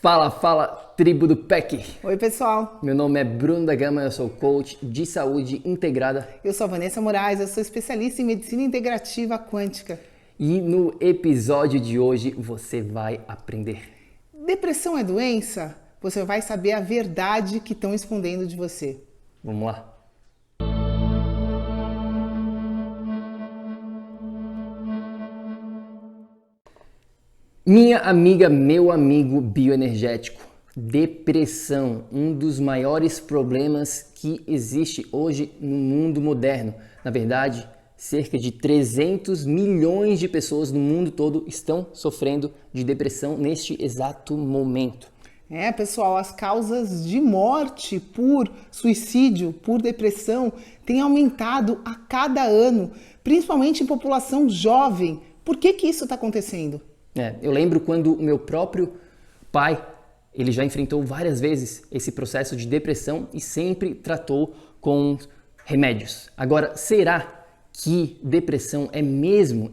Fala, fala, tribo do PEC! Oi, pessoal! Meu nome é Bruno da Gama, eu sou coach de saúde integrada. Eu sou a Vanessa Moraes, eu sou especialista em medicina integrativa quântica. E no episódio de hoje você vai aprender. Depressão é doença? Você vai saber a verdade que estão escondendo de você. Vamos lá? Minha amiga, meu amigo bioenergético, depressão, um dos maiores problemas que existe hoje no mundo moderno. Na verdade, cerca de 300 milhões de pessoas no mundo todo estão sofrendo de depressão neste exato momento. Pessoal, as causas de morte por suicídio, por depressão, têm aumentado a cada ano, principalmente em população jovem. Por que isso está acontecendo? Eu lembro quando o meu próprio pai, ele já enfrentou várias vezes esse processo de depressão e sempre tratou com remédios. Agora, será que depressão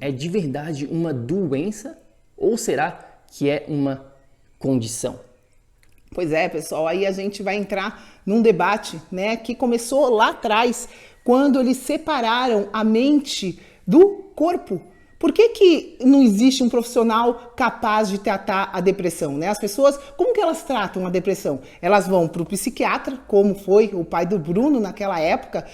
é de verdade uma doença? Ou será que é uma condição? Pois é, pessoal, aí a gente vai entrar num debate, que começou lá atrás, quando eles separaram a mente do corpo. Por que não existe um profissional capaz de tratar a depressão? As pessoas, como que elas tratam a depressão? Elas vão para o psiquiatra, como foi o pai do Bruno naquela época,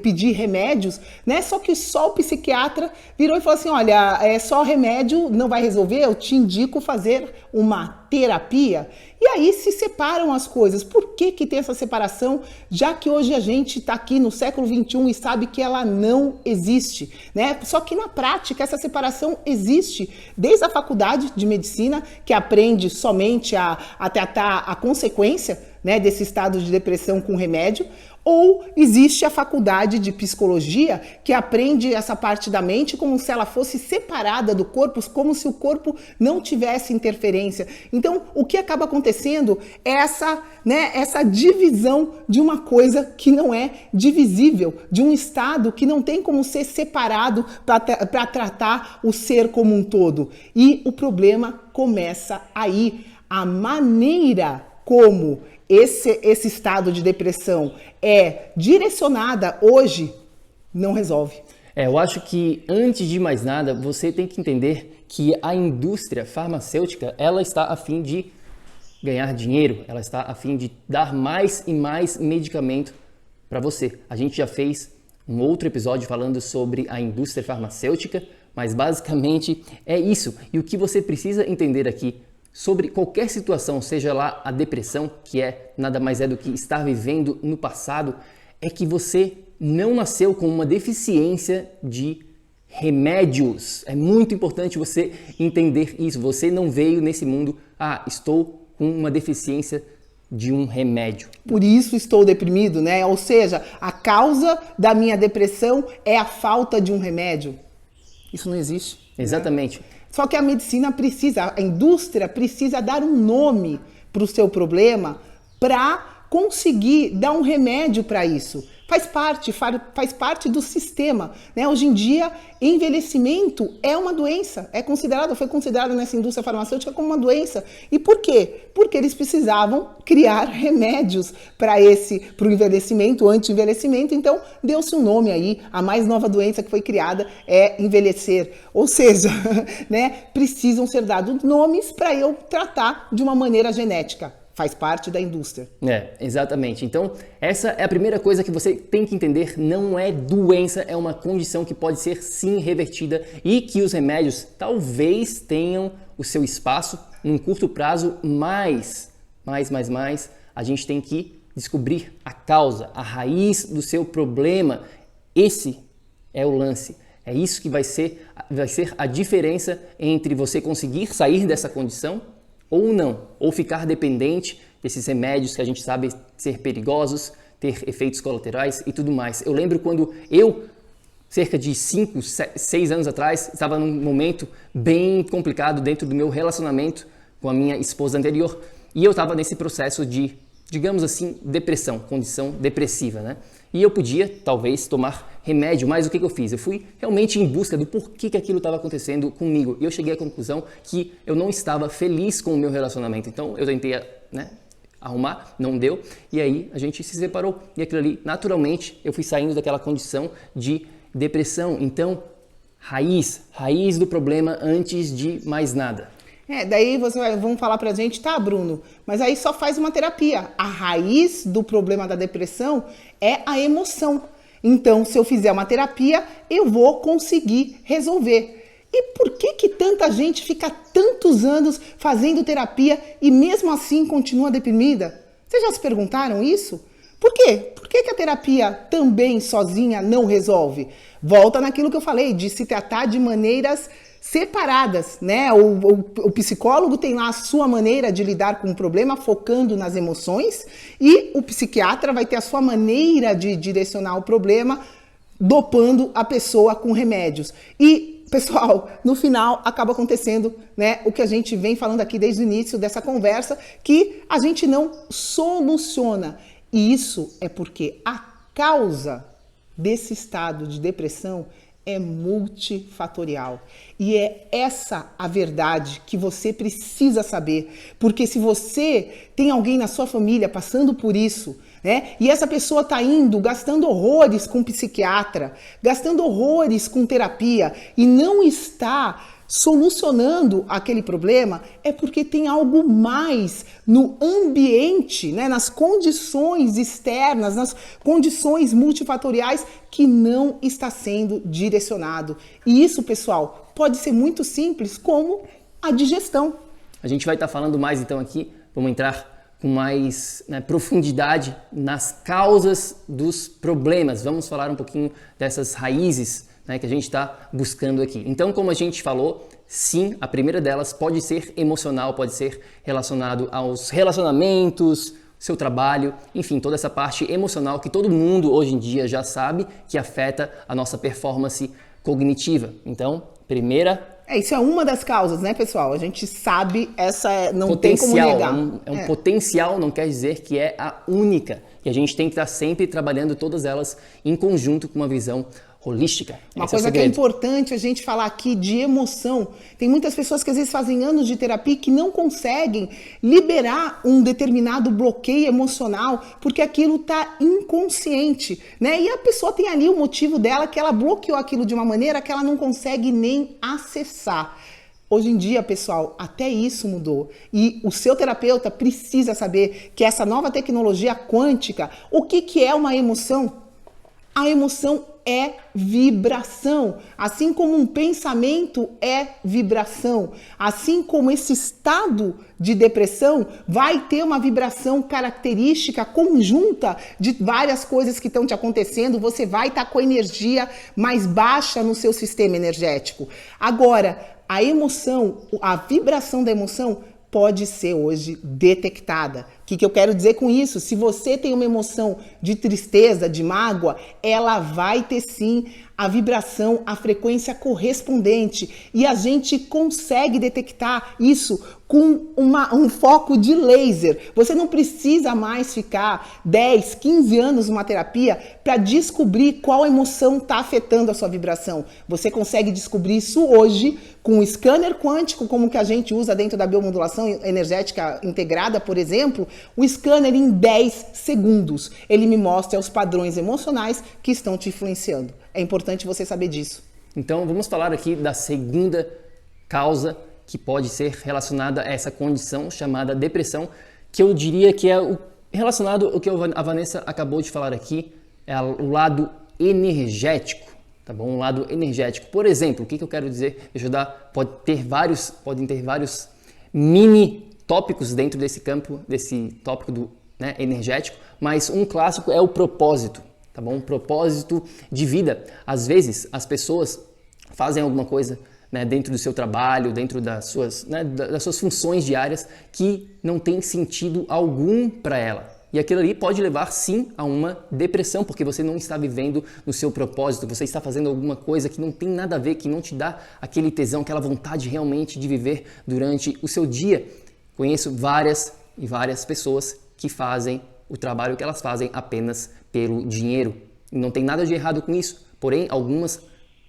pedir remédios, Só que só o psiquiatra virou e falou assim, olha, só remédio não vai resolver, eu te indico fazer uma terapia. E aí se separam as coisas. Por que tem essa separação, já que hoje a gente está aqui no século XXI e sabe que ela não existe, Só que na prática essa separação existe desde a faculdade de medicina, que aprende somente a tratar a consequência, desse estado de depressão com remédio, ou existe a faculdade de psicologia que aprende essa parte da mente como se ela fosse separada do corpo, como se o corpo não tivesse interferência. Então, o que acaba acontecendo é essa divisão de uma coisa que não é divisível, de um estado que não tem como ser separado para tratar o ser como um todo. E o problema começa aí. A maneira como esse estado de depressão é direcionada hoje, não resolve. Eu acho que, antes de mais nada, você tem que entender que a indústria farmacêutica, ela está a fim de ganhar dinheiro, ela está a fim de dar mais e mais medicamento para você. A gente já fez um outro episódio falando sobre a indústria farmacêutica, mas basicamente é isso. E o que você precisa entender aqui sobre qualquer situação, seja lá a depressão, que nada mais é do que estar vivendo no passado, é que você não nasceu com uma deficiência de remédios. É muito importante você entender isso. Você não veio nesse mundo, estou com uma deficiência de um remédio. Por isso estou deprimido, Ou seja, a causa da minha depressão é a falta de um remédio. Isso não existe. Exatamente. Só que a medicina a indústria precisa dar um nome para o seu problema para conseguir dar um remédio para isso. Faz parte do sistema. Hoje em dia, envelhecimento é uma doença, foi considerado nessa indústria farmacêutica como uma doença. E por quê? Porque eles precisavam criar remédios para o envelhecimento, o anti-envelhecimento. Então, deu-se um nome aí. A mais nova doença que foi criada é envelhecer. Ou seja, precisam ser dados nomes para eu tratar de uma maneira genética. Faz parte da indústria. Exatamente. Então, essa é a primeira coisa que você tem que entender. Não é doença, é uma condição que pode ser sim revertida e que os remédios talvez tenham o seu espaço num curto prazo, mas a gente tem que descobrir a causa, a raiz do seu problema. Esse é o lance. É isso que vai ser a diferença entre você conseguir sair dessa condição ou não, ou ficar dependente desses remédios que a gente sabe ser perigosos, ter efeitos colaterais e tudo mais. Eu lembro quando eu, cerca de 5, 6 anos atrás, estava num momento bem complicado dentro do meu relacionamento com a minha esposa anterior. E eu estava nesse processo de digamos assim, depressão, condição depressiva, né? E eu podia, talvez, tomar remédio, mas o que eu fiz? Eu fui realmente em busca do porquê que aquilo estava acontecendo comigo. E eu cheguei à conclusão que eu não estava feliz com o meu relacionamento. Então, eu tentei, né, arrumar, não deu, e aí a gente se separou. E aquilo ali, naturalmente, eu fui saindo daquela condição de depressão. Então, raiz do problema antes de mais nada. Daí vão falar pra gente, tá, Bruno, mas aí só faz uma terapia. A raiz do problema da depressão é a emoção. Então, se eu fizer uma terapia, eu vou conseguir resolver. E por que tanta gente fica tantos anos fazendo terapia e mesmo assim continua deprimida? Vocês já se perguntaram isso? Por quê? Por que a terapia também sozinha não resolve? Volta naquilo que eu falei, de se tratar de maneiras separadas, né? O psicólogo tem lá a sua maneira de lidar com o problema, focando nas emoções, e o psiquiatra vai ter a sua maneira de direcionar o problema, dopando a pessoa com remédios. E, pessoal, no final acaba acontecendo, né, o que a gente vem falando aqui desde o início dessa conversa, que a gente não soluciona. E isso é porque a causa desse estado de depressão é multifatorial. E é essa a verdade que você precisa saber. Porque se você tem alguém na sua família passando por isso, né, e essa pessoa está indo, gastando horrores com psiquiatra, gastando horrores com terapia, e não está solucionando aquele problema, é porque tem algo mais no ambiente, né, nas condições externas, nas condições multifatoriais que não está sendo direcionado. E isso, pessoal, pode ser muito simples, como a digestão. A gente vai estar falando mais então aqui, vamos entrar com mais, né, profundidade nas causas dos problemas. Vamos falar um pouquinho dessas raízes, né, que a gente está buscando aqui. Então, como a gente falou, sim, a primeira delas pode ser emocional, pode ser relacionado aos relacionamentos, seu trabalho, enfim, toda essa parte emocional que todo mundo hoje em dia já sabe que afeta a nossa performance cognitiva. Então, primeira... Isso é uma das causas, né, pessoal? A gente sabe, essa não potencial, tem como negar. É um potencial, não quer dizer que é a única. E a gente tem que estar sempre trabalhando todas elas em conjunto com uma visão holística. Uma coisa que é importante a gente falar aqui de emoção. Tem muitas pessoas que às vezes fazem anos de terapia que não conseguem liberar um determinado bloqueio emocional porque aquilo está inconsciente, né? E a pessoa tem ali o motivo dela que ela bloqueou aquilo de uma maneira que ela não consegue nem acessar. Hoje em dia, pessoal, até isso mudou. E o seu terapeuta precisa saber que essa nova tecnologia quântica, o que é uma emoção? A emoção é vibração, assim como um pensamento é vibração, assim como esse estado de depressão vai ter uma vibração característica conjunta de várias coisas que estão te acontecendo, você vai estar com a energia mais baixa no seu sistema energético. Agora, a emoção, a vibração da emoção pode ser hoje detectada. O que eu quero dizer com isso? Se você tem uma emoção de tristeza, de mágoa, ela vai ter sim a vibração, a frequência correspondente. E a gente consegue detectar isso com um foco de laser. Você não precisa mais ficar 10, 15 anos numa terapia para descobrir qual emoção está afetando a sua vibração. Você consegue descobrir isso hoje com um scanner quântico, como que a gente usa dentro da biomodulação energética integrada, por exemplo. O scanner, em 10 segundos, ele me mostra os padrões emocionais que estão te influenciando. É importante você saber disso. Então, vamos falar aqui da segunda causa que pode ser relacionada a essa condição chamada depressão, que eu diria que é relacionado ao que a Vanessa acabou de falar aqui, é o lado energético, tá bom? O lado energético. Por exemplo, o que eu quero dizer? Deixa eu dar, podem ter vários mini tópicos dentro desse campo, desse tópico do, né, energético, mas um clássico é o propósito, tá bom? Propósito de vida. Às vezes, as pessoas fazem alguma coisa, né, dentro do seu trabalho, dentro das suas funções diárias, que não tem sentido algum para ela. E aquilo ali pode levar, sim, a uma depressão, porque você não está vivendo no seu propósito, você está fazendo alguma coisa que não tem nada a ver, que não te dá aquele tesão, aquela vontade realmente de viver durante o seu dia. Conheço várias pessoas que fazem o trabalho que elas fazem apenas pelo dinheiro. E não tem nada de errado com isso. Porém, algumas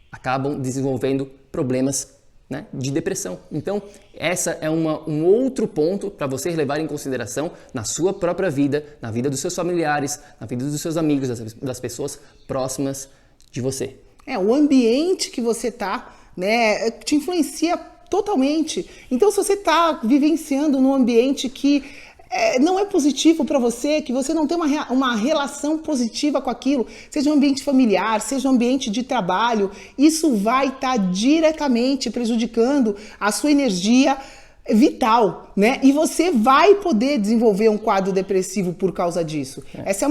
acabam desenvolvendo problemas, né, de depressão. Então, essa é um outro ponto para você levar em consideração na sua própria vida, na vida dos seus familiares, na vida dos seus amigos, das pessoas próximas de você. O ambiente que você tá, né, te influencia totalmente. Então, se você está vivenciando num ambiente que não é positivo para você, que você não tem uma relação positiva com aquilo, seja um ambiente familiar, seja um ambiente de trabalho, isso vai estar diretamente prejudicando a sua energia vital, né? E você vai poder desenvolver um quadro depressivo por causa disso. Essa é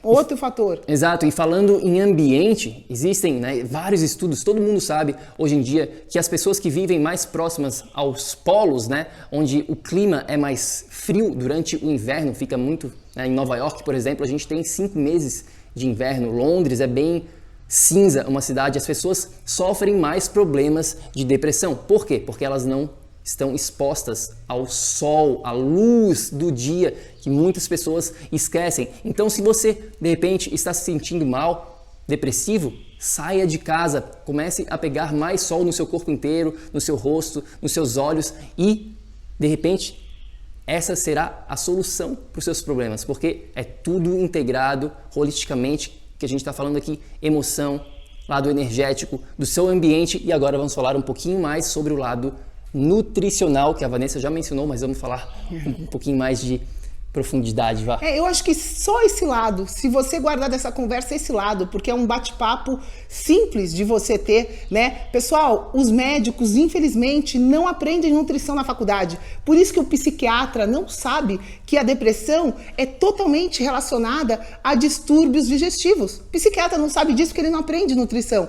outro fator. Exato. E falando em ambiente, existem, né, vários estudos, todo mundo sabe hoje em dia que as pessoas que vivem mais próximas aos polos, né, onde o clima é mais frio durante o inverno, fica muito, né, em Nova York, por exemplo, a gente tem 5 meses de inverno. Londres é bem cinza, uma cidade, as pessoas sofrem mais problemas de depressão. Por quê? Porque elas não estão expostas ao sol, à luz do dia, que muitas pessoas esquecem. Então, se você, de repente, está se sentindo mal, depressivo, saia de casa, comece a pegar mais sol no seu corpo inteiro, no seu rosto, nos seus olhos e, de repente, essa será a solução para os seus problemas, porque é tudo integrado holisticamente, que a gente está falando aqui, emoção, lado energético, do seu ambiente, e agora vamos falar um pouquinho mais sobre o lado nutricional, que a Vanessa já mencionou, mas vamos falar um pouquinho mais de profundidade, vá. Eu acho que só esse lado, se você guardar dessa conversa esse lado, porque é um bate-papo simples de você ter, né? Pessoal, os médicos, infelizmente, não aprendem nutrição na faculdade. Por isso que o psiquiatra não sabe que a depressão é totalmente relacionada a distúrbios digestivos. O psiquiatra não sabe disso porque ele não aprende nutrição.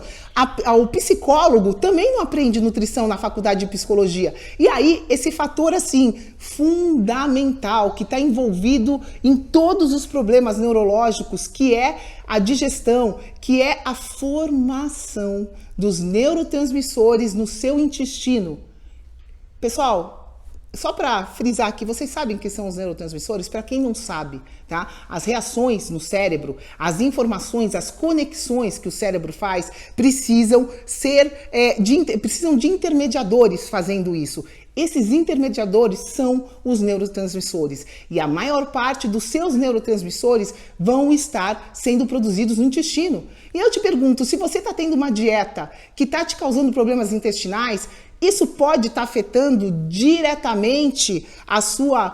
O psicólogo também não aprende nutrição na faculdade de psicologia. E aí, esse fator, assim, fundamental, que está envolvido em todos os problemas neurológicos, que é a digestão, que é a formação dos neurotransmissores no seu intestino. Pessoal, só para frisar aqui, vocês sabem o que são os neurotransmissores? Para quem não sabe, tá? As reações no cérebro, as informações, as conexões que o cérebro faz precisam de intermediadores fazendo isso. Esses intermediadores são os neurotransmissores e a maior parte dos seus neurotransmissores vão estar sendo produzidos no intestino. E eu te pergunto, se você está tendo uma dieta que está te causando problemas intestinais, isso pode estar afetando diretamente a sua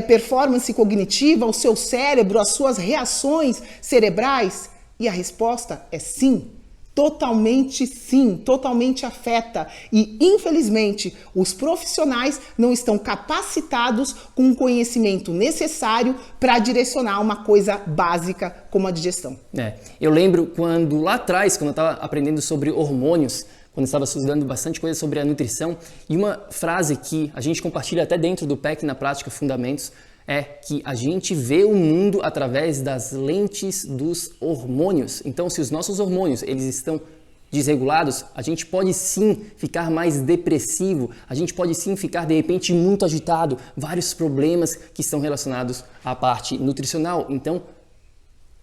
performance cognitiva, o seu cérebro, as suas reações cerebrais? E a resposta é sim. Totalmente sim, totalmente afeta. E, infelizmente, os profissionais não estão capacitados com o conhecimento necessário para direcionar uma coisa básica como a digestão. Eu lembro quando lá atrás, quando eu estava aprendendo sobre hormônios, quando eu estava estudando bastante coisa sobre a nutrição, e uma frase que a gente compartilha até dentro do PEC na prática Fundamentos, é que a gente vê o mundo através das lentes dos hormônios. Então, se os nossos hormônios eles estão desregulados, a gente pode sim ficar mais depressivo, a gente pode sim ficar de repente muito agitado, vários problemas que estão relacionados à parte nutricional. Então,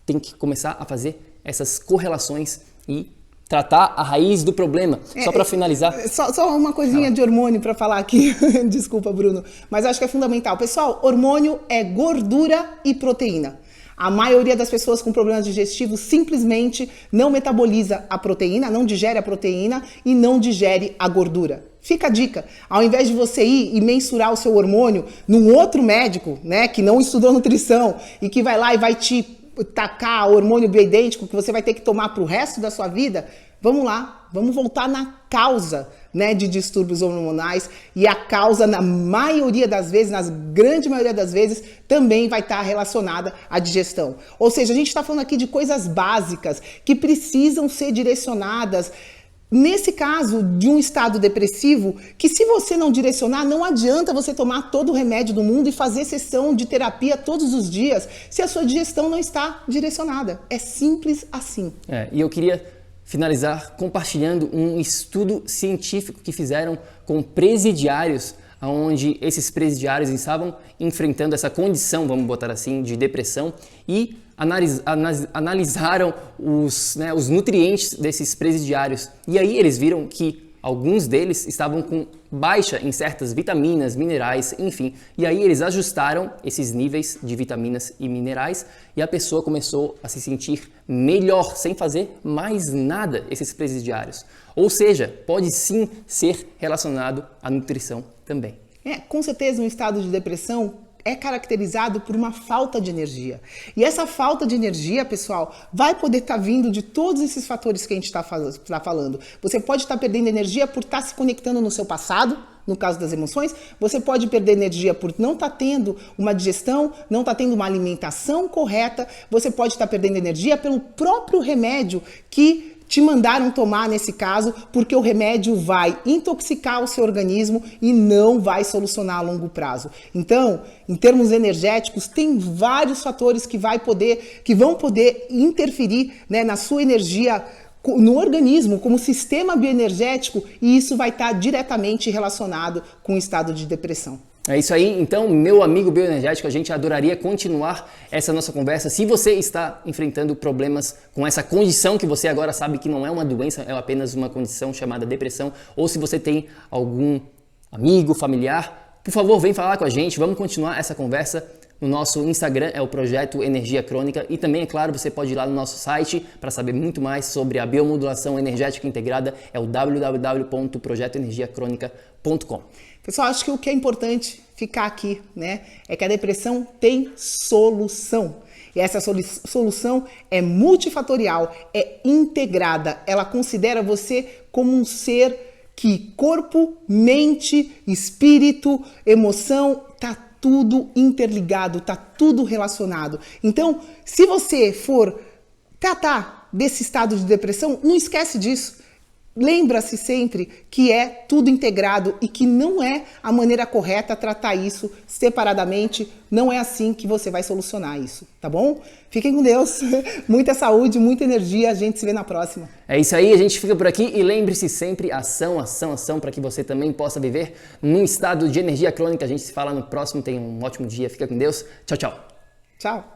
tem que começar a fazer essas correlações e tratar a raiz do problema. Só para finalizar. Só uma coisinha de hormônio para falar aqui. Desculpa, Bruno. Mas acho que é fundamental. Pessoal, hormônio é gordura e proteína. A maioria das pessoas com problemas digestivos simplesmente não metaboliza a proteína, não digere a proteína e não digere a gordura. Fica a dica, ao invés de você ir e mensurar o seu hormônio num outro médico, né, que não estudou nutrição e que vai lá e vai te tacar hormônio bioidêntico que você vai ter que tomar para o resto da sua vida, vamos lá, vamos voltar na causa, né, de distúrbios hormonais, e a causa, na maioria das vezes, na grande maioria das vezes, também vai estar relacionada à digestão. Ou seja, a gente está falando aqui de coisas básicas que precisam ser direcionadas. Nesse caso de um estado depressivo, que se você não direcionar, não adianta você tomar todo o remédio do mundo e fazer sessão de terapia todos os dias, se a sua digestão não está direcionada. É simples assim. E eu queria finalizar compartilhando um estudo científico que fizeram com presidiários onde esses presidiários estavam enfrentando essa condição, vamos botar assim, de depressão e analisaram os nutrientes desses presidiários. E aí eles viram que alguns deles estavam com baixa em certas vitaminas, minerais, enfim. E aí eles ajustaram esses níveis de vitaminas e minerais e a pessoa começou a se sentir melhor, sem fazer mais nada, esses presidiários. Ou seja, pode sim ser relacionado à nutrição também. Com certeza um estado de depressão é caracterizado por uma falta de energia. E essa falta de energia, pessoal, vai poder estar vindo de todos esses fatores que a gente está falando. Você pode estar perdendo energia por estar se conectando no seu passado, no caso das emoções. Você pode perder energia por não estar tendo uma digestão, não estar tendo uma alimentação correta. Você pode estar perdendo energia pelo próprio remédio que te mandaram tomar nesse caso, porque o remédio vai intoxicar o seu organismo e não vai solucionar a longo prazo. Então, em termos energéticos, tem vários fatores que vão poder interferir, né, na sua energia no organismo, como sistema bioenergético, e isso vai estar diretamente relacionado com o estado de depressão. É isso aí, então, meu amigo bioenergético, a gente adoraria continuar essa nossa conversa. Se você está enfrentando problemas com essa condição que você agora sabe que não é uma doença, é apenas uma condição chamada depressão, ou se você tem algum amigo, familiar, por favor, vem falar com a gente, vamos continuar essa conversa. No nosso Instagram é o Projeto Energia Crônica e também, é claro, você pode ir lá no nosso site para saber muito mais sobre a biomodulação energética integrada, é o www.projetoenergiacronica.com. Pessoal, acho que o que é importante ficar aqui, né, é que a depressão tem solução. E essa solução é multifatorial, é integrada. Ela considera você como um ser que corpo, mente, espírito, emoção, tá tudo interligado, tá tudo relacionado. Então, se você for tratar desse estado de depressão, não esquece disso. Lembra-se sempre que é tudo integrado e que não é a maneira correta tratar isso separadamente. Não é assim que você vai solucionar isso, tá bom? Fiquem com Deus, muita saúde, muita energia, a gente se vê na próxima. É isso aí, a gente fica por aqui e lembre-se sempre, ação, ação, ação, para que você também possa viver num estado de energia crônica. A gente se fala no próximo, tenha um ótimo dia, fica com Deus, tchau, tchau. Tchau.